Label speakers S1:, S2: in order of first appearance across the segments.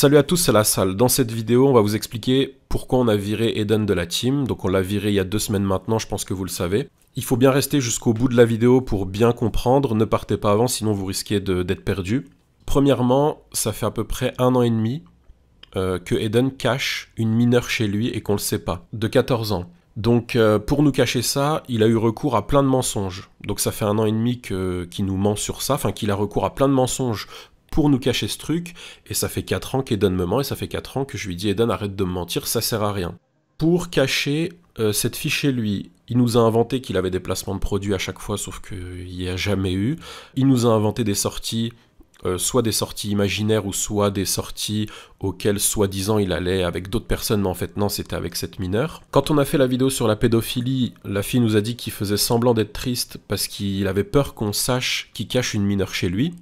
S1: Salut à tous, c'est la salle. Dans cette vidéo, on va vous expliquer pourquoi on a viré Eden de la team. Donc on l'a viré il y a 2 semaines maintenant, je pense que vous le savez. Il faut bien rester jusqu'au bout de la vidéo pour bien comprendre. Ne partez pas avant, sinon vous risquez d'être perdu. Premièrement, ça fait à peu près 1 an et demi que Eden cache une mineure chez lui et qu'on ne le sait pas, de 14 ans. Donc pour nous cacher ça, il a eu recours à plein de mensonges. Donc ça fait 1 an et demi qu'il nous ment sur ça, enfin qu'il a recours à plein de mensonges pour nous cacher ce truc, et ça fait 4 ans qu'Eden me ment, et ça fait 4 ans que je lui dis Eden arrête de me mentir, ça sert à rien. Pour cacher cette fille chez lui, il nous a inventé qu'il avait des placements de produits à chaque fois, sauf qu'il n'y a jamais eu. Il nous a inventé des sorties, soit des sorties imaginaires, ou soit des sorties auxquelles soi-disant il allait avec d'autres personnes, mais en fait non, c'était avec cette mineure. Quand on a fait la vidéo sur la pédophilie, la fille nous a dit qu'il faisait semblant d'être triste parce qu'il avait peur qu'on sache qu'il cache une mineure chez lui.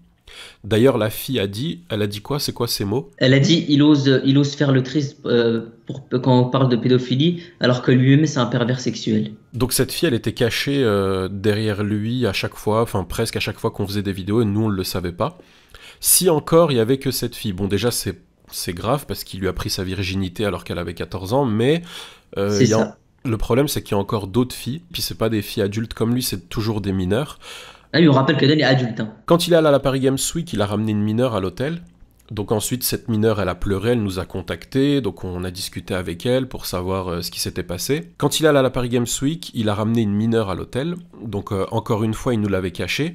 S1: D'ailleurs, la fille elle a dit quoi? C'est quoi ces mots?
S2: Elle a dit il ose faire le triste quand on parle de pédophilie, alors que lui-même c'est un pervers sexuel.
S1: Donc cette fille, elle était cachée derrière lui à chaque fois, enfin presque à chaque fois qu'on faisait des vidéos, et nous on ne le savait pas. Si encore il y avait que cette fille, bon déjà c'est grave parce qu'il lui a pris sa virginité alors qu'elle avait 14 ans, mais
S2: C'est ça.
S1: le problème c'est qu'il y a encore d'autres filles, puis c'est pas des filles adultes comme lui, c'est toujours des mineurs.
S2: Ah, lui on rappelle que Dan est adulte, hein.
S1: Quand il est allé à la Paris Games Week, il a ramené une mineure à l'hôtel. Donc ensuite, cette mineure, elle a pleuré, elle nous a contactés, donc on a discuté avec elle pour savoir ce qui s'était passé. Quand il est allé à la Paris Games Week, il a ramené une mineure à l'hôtel, donc encore une fois, il nous l'avait caché.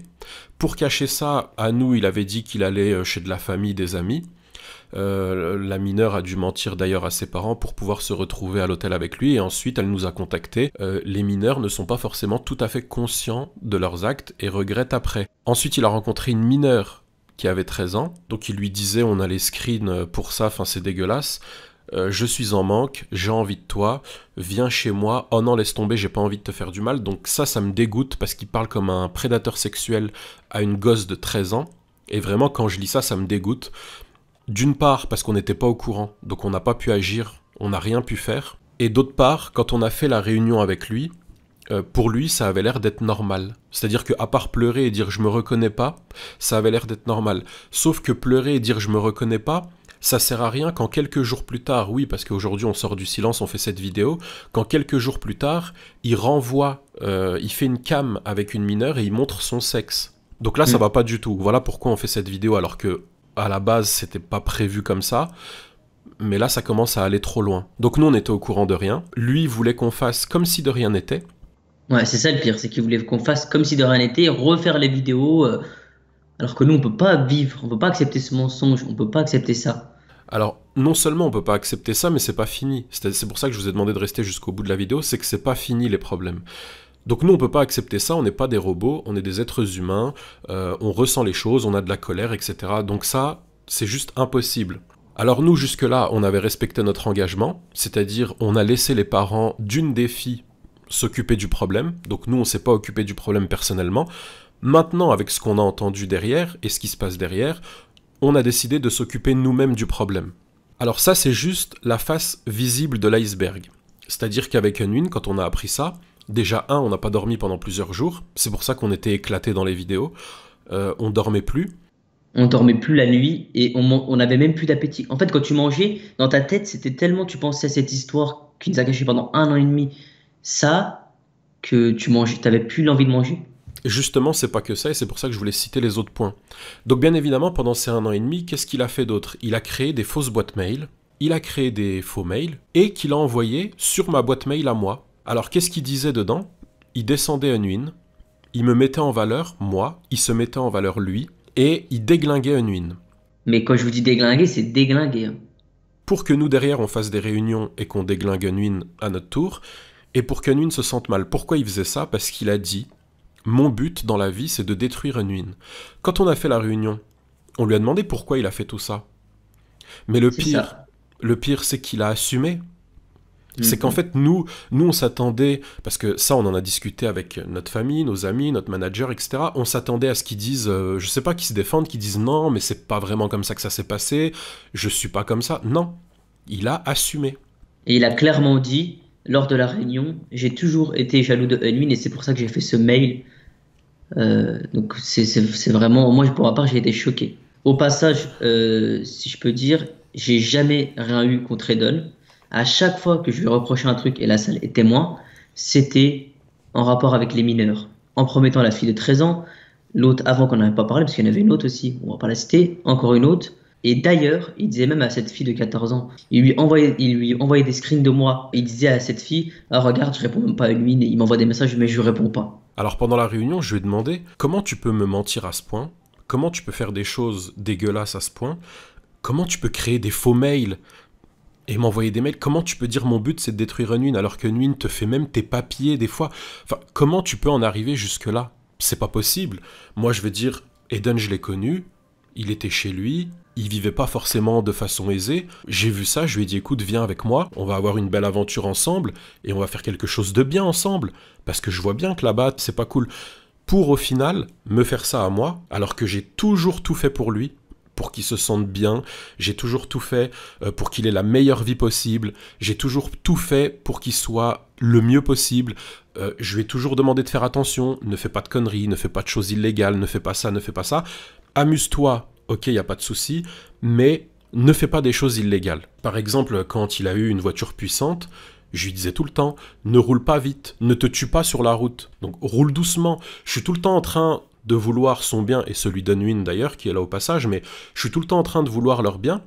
S1: Pour cacher ça, à nous, il avait dit qu'il allait chez de la famille, des amis. La mineure a dû mentir d'ailleurs à ses parents pour pouvoir se retrouver à l'hôtel avec lui, et ensuite elle nous a contactés. Les mineurs ne sont pas forcément tout à fait conscients de leurs actes et regrettent après. Ensuite il a rencontré une mineure qui avait 13 ans, donc il lui disait on a les screens pour ça, enfin c'est dégueulasse. Je suis en manque, j'ai envie de toi, viens chez moi, oh non laisse tomber, j'ai pas envie de te faire du mal. Donc ça me dégoûte parce qu'il parle comme un prédateur sexuel à une gosse de 13 ans, et vraiment quand je lis ça, ça me dégoûte. D'une part, parce qu'on n'était pas au courant, donc on n'a pas pu agir, on n'a rien pu faire. Et d'autre part, quand on a fait la réunion avec lui, pour lui, ça avait l'air d'être normal. C'est-à-dire qu'à part pleurer et dire je me reconnais pas, ça avait l'air d'être normal. Sauf que pleurer et dire je me reconnais pas, ça sert à rien quand quelques jours plus tard, oui, parce qu'aujourd'hui on sort du silence, on fait cette vidéo, quand quelques jours plus tard, il renvoie, il fait une cam avec une mineure et il montre son sexe. Donc là, ça va pas du tout. Voilà pourquoi on fait cette vidéo alors que à la base, c'était pas prévu comme ça, mais là, ça commence à aller trop loin. Donc nous, on était au courant de rien. Lui voulait qu'on fasse comme si de rien n'était.
S2: Ouais, c'est ça le pire, c'est qu'il voulait qu'on fasse comme si de rien n'était, refaire les vidéos, alors que nous on peut pas vivre, on peut pas accepter ce mensonge, on peut pas accepter ça.
S1: Alors, non seulement on peut pas accepter ça, mais c'est pas fini. C'est pour ça que je vous ai demandé de rester jusqu'au bout de la vidéo, c'est que c'est pas fini les problèmes. Donc nous, on peut pas accepter ça, on n'est pas des robots, on est des êtres humains, on ressent les choses, on a de la colère, etc. Donc ça, c'est juste impossible. Alors nous, jusque-là, on avait respecté notre engagement, c'est-à-dire on a laissé les parents d'une des filles s'occuper du problème, donc nous, on s'est pas occupé du problème personnellement. Maintenant, avec ce qu'on a entendu derrière, et ce qui se passe derrière, on a décidé de s'occuper nous-mêmes du problème. Alors ça, c'est juste la face visible de l'iceberg. C'est-à-dire qu'avec Unwin, quand on a appris ça, déjà, on n'a pas dormi pendant plusieurs jours. C'est pour ça qu'on était éclatés dans les vidéos. On dormait plus.
S2: On dormait plus la nuit et on avait même plus d'appétit. En fait, quand tu mangeais, dans ta tête, c'était tellement tu pensais à cette histoire qui nous a gâché pendant 1 an et demi, ça, que tu mangeais, t'avais plus l'envie de manger.
S1: Et justement, c'est pas que ça, et c'est pour ça que je voulais citer les autres points. Donc bien évidemment, pendant ces 1 an et demi, qu'est-ce qu'il a fait d'autre? Il a créé des fausses boîtes mail, il a créé des faux mails, et qu'il a envoyé sur ma boîte mail à moi. Alors qu'est-ce qu'il disait dedans? Il descendait Unwin, il me mettait en valeur, moi, il se mettait en valeur lui, et il déglinguait Unwin.
S2: Mais quand je vous dis déglinguer, c'est déglinguer, hein.
S1: Pour que nous derrière on fasse des réunions et qu'on déglingue Unwin à notre tour, et pour qu'Unwin se sente mal. Pourquoi il faisait ça? Parce qu'il a dit « Mon but dans la vie, c'est de détruire Unwin ». Quand on a fait la réunion, on lui a demandé pourquoi il a fait tout ça. Mais
S2: C'est ça.
S1: le pire c'est qu'il a assumé. C'est qu'en
S2: Mhm.
S1: fait, nous on s'attendait, parce que ça on en a discuté avec notre famille, nos amis, notre manager, etc. On s'attendait à ce qu'ils disent, je sais pas, qu'ils se défendent, qu'ils disent non, mais c'est pas vraiment comme ça que ça s'est passé, je suis pas comme ça. Non, il a assumé.
S2: Et il a clairement dit, lors de la réunion, j'ai toujours été jaloux de Unwin et c'est pour ça que j'ai fait ce mail. Donc c'est vraiment, moi pour ma part, j'ai été choqué. Au passage, si je peux dire, j'ai jamais rien eu contre Eden. À chaque fois que je lui reprochais un truc, et la salle est témoin, c'était en rapport avec les mineurs. En promettant la fille de 13 ans, l'autre avant qu'on n'avait pas parlé, parce qu'il y en avait une autre aussi, on va pas la citer, encore une autre. Et d'ailleurs, il disait même à cette fille de 14 ans, il lui envoyait des screens de moi. Il disait à cette fille, ah regarde, je réponds même pas à une mine, il m'envoie des messages, mais je lui réponds pas.
S1: Alors pendant la réunion, je lui ai demandé comment tu peux me mentir à ce point, comment tu peux faire des choses dégueulasses à ce point, comment tu peux créer des faux mails et m'envoyer des mails, comment tu peux dire mon but c'est de détruire Unwin alors que Unwin te fait même tes papiers des fois. Enfin, comment tu peux en arriver jusque là? C'est pas possible. Moi je veux dire, Eden je l'ai connu, il était chez lui, il vivait pas forcément de façon aisée. J'ai vu ça, je lui ai dit écoute viens avec moi, on va avoir une belle aventure ensemble et on va faire quelque chose de bien ensemble. Parce que je vois bien que là-bas c'est pas cool. Pour au final me faire ça à moi, alors que j'ai toujours tout fait pour lui, pour qu'il se sente bien, j'ai toujours tout fait pour qu'il ait la meilleure vie possible, j'ai toujours tout fait pour qu'il soit le mieux possible, je lui ai toujours demandé de faire attention, ne fais pas de conneries, ne fais pas de choses illégales, ne fais pas ça, ne fais pas ça, amuse-toi, ok, il n'y a pas de souci, mais ne fais pas des choses illégales. Par exemple, quand il a eu une voiture puissante, je lui disais tout le temps, ne roule pas vite, ne te tue pas sur la route, donc roule doucement. Je suis tout le temps en train de vouloir son bien, et celui d'Unwin d'ailleurs, qui est là au passage, mais je suis tout le temps en train de vouloir leur bien,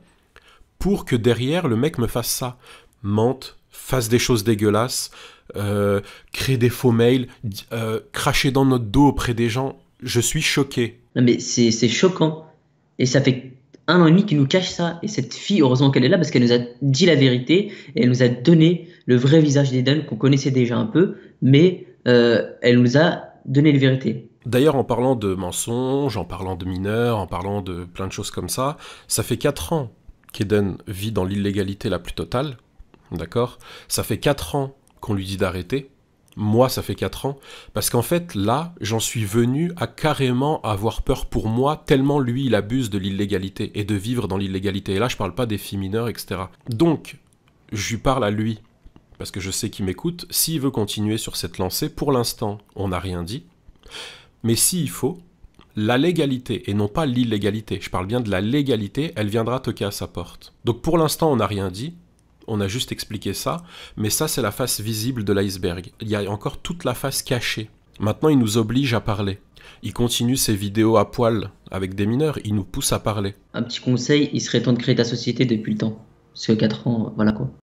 S1: pour que derrière, le mec me fasse ça. Mente, fasse des choses dégueulasses, crée des faux mails, cracher dans notre dos auprès des gens. Je suis choqué.
S2: Non, mais c'est choquant. Et ça fait 1 an et demi qu'il nous cache ça. Et cette fille, heureusement qu'elle est là parce qu'elle nous a dit la vérité et elle nous a donné le vrai visage d'Eden qu'on connaissait déjà un peu, mais elle nous a donné la vérité.
S1: D'ailleurs, en parlant de mensonges, en parlant de mineurs, en parlant de plein de choses comme ça fait 4 ans qu'Eden vit dans l'illégalité la plus totale, d'accord? Ça fait 4 ans qu'on lui dit d'arrêter. Moi, ça fait 4 ans. Parce qu'en fait, là, j'en suis venu à carrément avoir peur pour moi, tellement lui, il abuse de l'illégalité et de vivre dans l'illégalité. Et là, je parle pas des filles mineures, etc. Donc, je lui parle à lui, parce que je sais qu'il m'écoute. S'il veut continuer sur cette lancée, pour l'instant, on n'a rien dit. Mais s'il faut, la légalité, et non pas l'illégalité, je parle bien de la légalité, elle viendra toquer à sa porte. Donc pour l'instant, on n'a rien dit, on a juste expliqué ça, mais ça, c'est la face visible de l'iceberg. Il y a encore toute la face cachée. Maintenant, il nous oblige à parler. Il continue ses vidéos à poil avec des mineurs, il nous pousse à parler.
S2: Un petit conseil, il serait temps de créer ta société depuis le temps. Parce que 4 ans, voilà quoi.